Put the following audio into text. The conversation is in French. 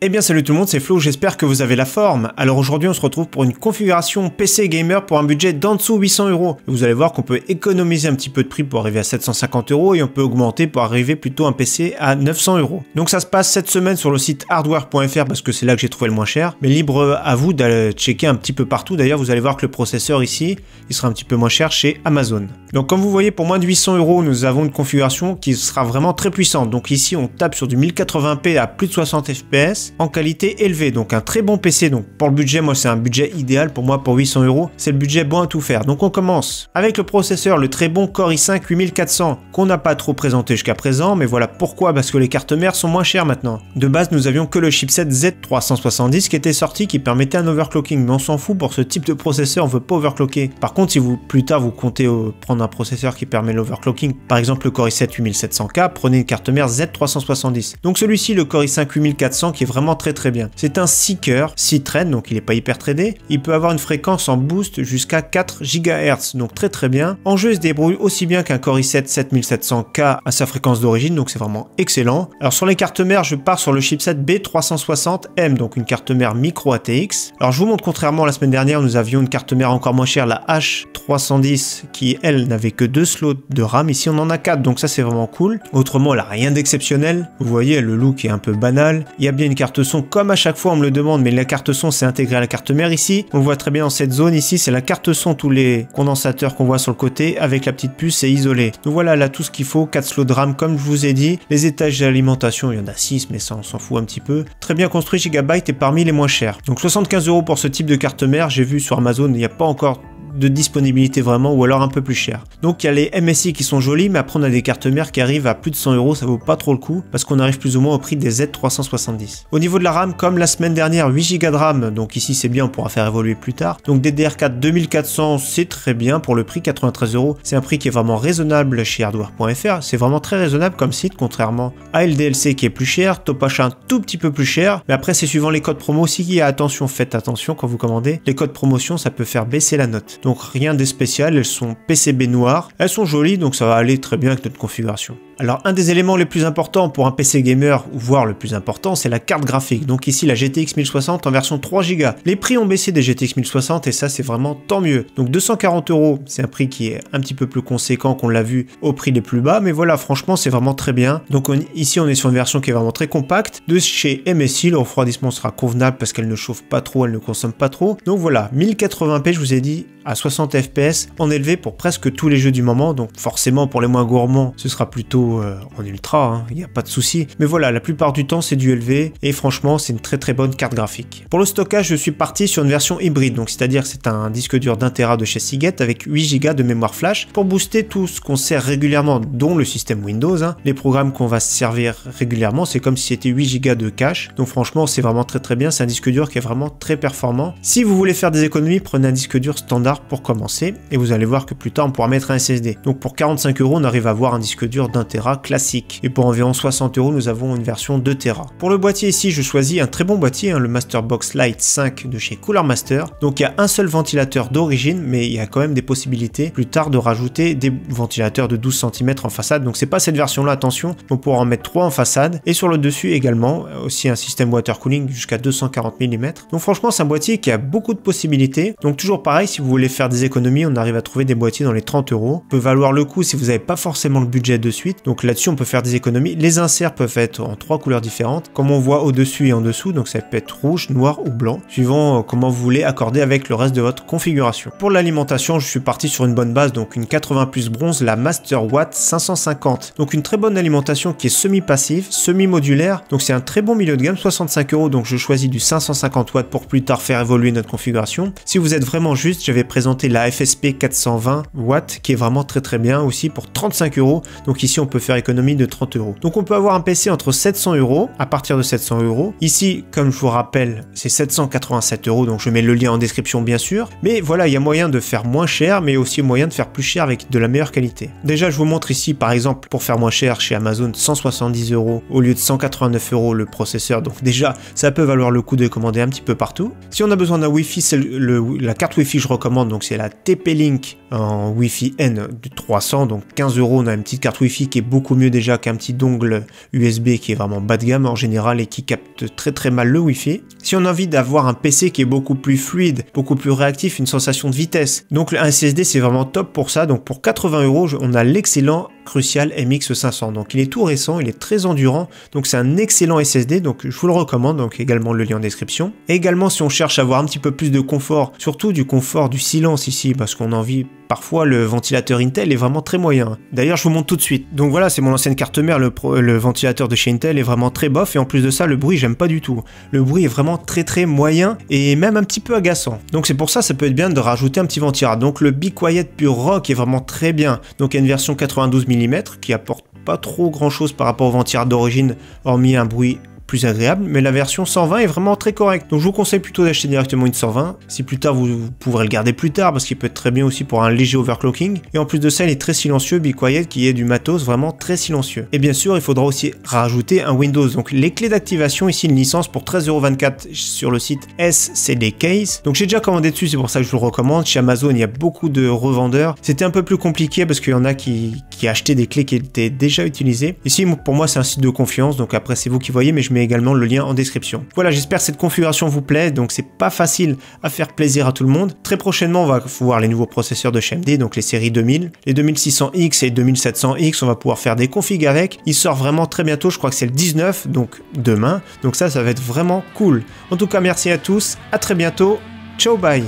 Eh bien salut tout le monde, c'est Flo, j'espère que vous avez la forme. Alors aujourd'hui on se retrouve pour une configuration PC Gamer pour un budget d'en dessous 800 €. Vous allez voir qu'on peut économiser un petit peu de prix pour arriver à 750 € et on peut augmenter pour arriver plutôt un PC à 900 €. Donc ça se passe cette semaine sur le site hardware.fr parce que c'est là que j'ai trouvé le moins cher. Mais libre à vous d'aller checker un petit peu partout. D'ailleurs vous allez voir que le processeur ici, il sera un petit peu moins cher chez Amazon. Donc comme vous voyez pour moins de 800 €, nous avons une configuration qui sera vraiment très puissante. Donc ici on tape sur du 1080p à plus de 60 fps. En qualité élevée, donc un très bon PC. Donc pour le budget, moi c'est un budget idéal pour moi. Pour 800 €, c'est le budget bon à tout faire. Donc on commence avec le processeur, le très bon Core i5 8400 qu'on n'a pas trop présenté jusqu'à présent, mais voilà pourquoi, parce que les cartes mères sont moins chères maintenant. De base nous avions que le chipset Z370 qui était sorti, qui permettait un overclocking, mais on s'en fout. Pour ce type de processeur on veut pas overclocker. Par contre si vous plus tard vous comptez prendre un processeur qui permet l'overclocking, par exemple le Core i7 8700K, prenez une carte mère Z370. Donc celui-ci, le Core i5 8400, qui est vraiment très bien. C'est un 6 cœurs, 6 threads, donc il n'est pas hyper threadé. Il peut avoir une fréquence en boost jusqu'à 4 GHz, donc très bien. En jeu, il se débrouille aussi bien qu'un Core i7 7700K à sa fréquence d'origine, donc c'est vraiment excellent. Alors sur les cartes mères, je pars sur le chipset B360M, donc une carte mère micro ATX. Alors je vous montre, contrairement à la semaine dernière, nous avions une carte mère encore moins chère, la H310, qui elle n'avait que 2 slots de RAM. Ici on en a 4, donc ça c'est vraiment cool. Autrement, elle n'a rien d'exceptionnel. Vous voyez, le look est un peu banal. Il y a bien une carte son, comme à chaque fois on me le demande, mais la carte son c'est intégré à la carte mère ici. On le voit très bien dans cette zone ici, c'est la carte son, tous les condensateurs qu'on voit sur le côté avec la petite puce, c'est isolé. Donc voilà, là tout ce qu'il faut, 4 slots de RAM comme je vous ai dit. Les étages d'alimentation, il y en a 6, mais ça on s'en fout un petit peu. Très bien construit, Gigabyte est parmi les moins chers. Donc 75 € pour ce type de carte mère. J'ai vu sur Amazon, il n'y a pas encore de disponibilité vraiment, ou alors un peu plus cher. Donc il y a les MSI qui sont jolis, mais après on a des cartes mères qui arrivent à plus de 100 €, ça vaut pas trop le coup parce qu'on arrive plus ou moins au prix des Z370. Au niveau de la RAM, comme la semaine dernière, 8 Go de RAM, donc ici c'est bien, on pourra faire évoluer plus tard. Donc DDR4 2400, c'est très bien pour le prix, 93 €. C'est un prix qui est vraiment raisonnable chez hardware.fr, c'est vraiment très raisonnable comme site, contrairement à LDLC qui est plus cher, Topache un tout petit peu plus cher, mais après c'est suivant les codes promo aussi. Attention, faites attention quand vous commandez, les codes promotion ça peut faire baisser la note. Donc rien de spécial, elles sont PCB noires, elles sont jolies, donc ça va aller très bien avec notre configuration. Alors un des éléments les plus importants pour un PC gamer, ou voire le plus important, c'est la carte graphique. Donc ici la GTX 1060 en version 3 Go. Les prix ont baissé des GTX 1060 et ça c'est vraiment tant mieux. Donc 240 €, c'est un prix qui est un petit peu plus conséquent qu'on l'a vu au prix les plus bas, mais voilà, franchement c'est vraiment très bien. Donc ici on est sur une version qui est vraiment très compacte. De chez MSI, le refroidissement sera convenable parce qu'elle ne chauffe pas trop, elle ne consomme pas trop. Donc voilà, 1080p, je vous ai dit, à 60 fps en élevé pour presque tous les jeux du moment. Donc forcément pour les moins gourmands, ce sera plutôt en ultra, il n'y a pas de souci. Mais voilà, la plupart du temps c'est du élevé et franchement c'est une très bonne carte graphique. Pour le stockage, je suis parti sur une version hybride, donc c'est-à-dire c'est un disque dur d'1 Tera de chez Seagate avec 8 Go de mémoire flash pour booster tout ce qu'on sert régulièrement, dont le système Windows. Les programmes qu'on va se servir régulièrement, c'est comme si c'était 8 Go de cache. Donc franchement c'est vraiment très bien, c'est un disque dur qui est vraiment très performant. Si vous voulez faire des économies, prenez un disque dur standard pour commencer et vous allez voir que plus tard on pourra mettre un SSD. Donc pour 45 €, on arrive à avoir un disque dur d'1 Tera classique et pour environ 60 € nous avons une version 2 Tera. Pour le boîtier ici, je choisis un très bon boîtier, le Masterbox Lite 5 de chez Cooler Master. Donc il y a un seul ventilateur d'origine, mais il y a quand même des possibilités plus tard de rajouter des ventilateurs de 12 cm en façade. Donc c'est pas cette version là, attention, on pourra en mettre 3 en façade et sur le dessus également aussi un système water cooling jusqu'à 240 mm. Donc franchement c'est un boîtier qui a beaucoup de possibilités. Donc toujours pareil, si vous voulez faire des économies, on arrive à trouver des boîtiers dans les 30 €. Peut valoir le coup si vous n'avez pas forcément le budget de suite. Donc là-dessus on peut faire des économies. Les inserts peuvent être en 3 couleurs différentes, comme on voit au-dessus et en dessous. Donc ça peut être rouge, noir ou blanc, suivant comment vous voulez accorder avec le reste de votre configuration. Pour l'alimentation, je suis parti sur une bonne base, donc une 80 plus bronze, la Master Watt 550. Donc une très bonne alimentation qui est semi-passive, semi-modulaire. Donc c'est un très bon milieu de gamme, 65 €. Donc je choisis du 550 watts pour plus tard faire évoluer notre configuration. Si vous êtes vraiment juste, j'avais présenté la FSP 420 watts qui est vraiment très bien aussi pour 35 €. Donc ici on peut faire économie de 30 €. Donc on peut avoir un PC entre 700 €, à partir de 700 €. Ici, comme je vous rappelle, c'est 787 €, donc je mets le lien en description bien sûr. Mais voilà, il y a moyen de faire moins cher, mais aussi moyen de faire plus cher avec de la meilleure qualité. Déjà, je vous montre ici, par exemple, pour faire moins cher chez Amazon, 170 € au lieu de 189 € le processeur. Donc déjà, ça peut valoir le coup de commander un petit peu partout. Si on a besoin d'un Wi-Fi, c'est la carte Wi-Fi que je recommande, donc c'est la TP-Link en Wi-Fi N de 300, donc 15 €. On a une petite carte Wi-Fi qui est beaucoup mieux déjà qu'un petit dongle USB qui est vraiment bas de gamme en général et qui capte très mal le Wi-Fi. Si on a envie d'avoir un PC qui est beaucoup plus fluide, beaucoup plus réactif, une sensation de vitesse, donc un SSD c'est vraiment top pour ça. Donc pour 80 €, on a l'excellent Crucial MX500. Donc il est tout récent, il est très endurant, donc c'est un excellent SSD, donc je vous le recommande, donc également le lien en description. Et également si on cherche à avoir un petit peu plus de confort, surtout du confort du silence ici, parce qu'on a envie, parfois le ventilateur Intel est vraiment très moyen. D'ailleurs je vous montre tout de suite. Donc voilà, c'est mon ancienne carte mère, le ventilateur de chez Intel est vraiment très bof, et en plus de ça le bruit j'aime pas du tout. Le bruit est vraiment très moyen et même un petit peu agaçant. Donc c'est pour ça peut être bien de rajouter un petit ventilateur. Donc le Be Quiet Pure Rock est vraiment très bien. Donc il y a une version 92 mm qui apporte pas trop grand chose par rapport au ventilateur d'origine, hormis un bruit plus agréable, mais la version 120 est vraiment très correcte. Donc je vous conseille plutôt d'acheter directement une 120. Si plus tard vous pourrez le garder plus tard, parce qu'il peut être très bien aussi pour un léger overclocking. Et en plus de ça, il est très silencieux, Be Quiet, qui est du matos vraiment très silencieux. Et bien sûr, il faudra aussi rajouter un Windows. Donc les clés d'activation, ici une licence pour 13,24 € sur le site SCD Case. Donc j'ai déjà commandé dessus, c'est pour ça que je vous le recommande. Chez Amazon, il y a beaucoup de revendeurs. C'était un peu plus compliqué parce qu'il y en a qui achetaient des clés qui étaient déjà utilisées. Ici, pour moi, c'est un site de confiance. Donc après, c'est vous qui voyez, mais je mets également le lien en description. Voilà, j'espère que cette configuration vous plaît. Donc c'est pas facile à faire plaisir à tout le monde. Très prochainement, on va voir les nouveaux processeurs de chez AMD, donc les séries 2000, les 2600X et 2700X. On va pouvoir faire des configs avec. Il sort vraiment très bientôt, je crois que c'est le 19, donc demain. Donc ça va être vraiment cool. En tout cas, merci à tous, à très bientôt. Ciao, bye.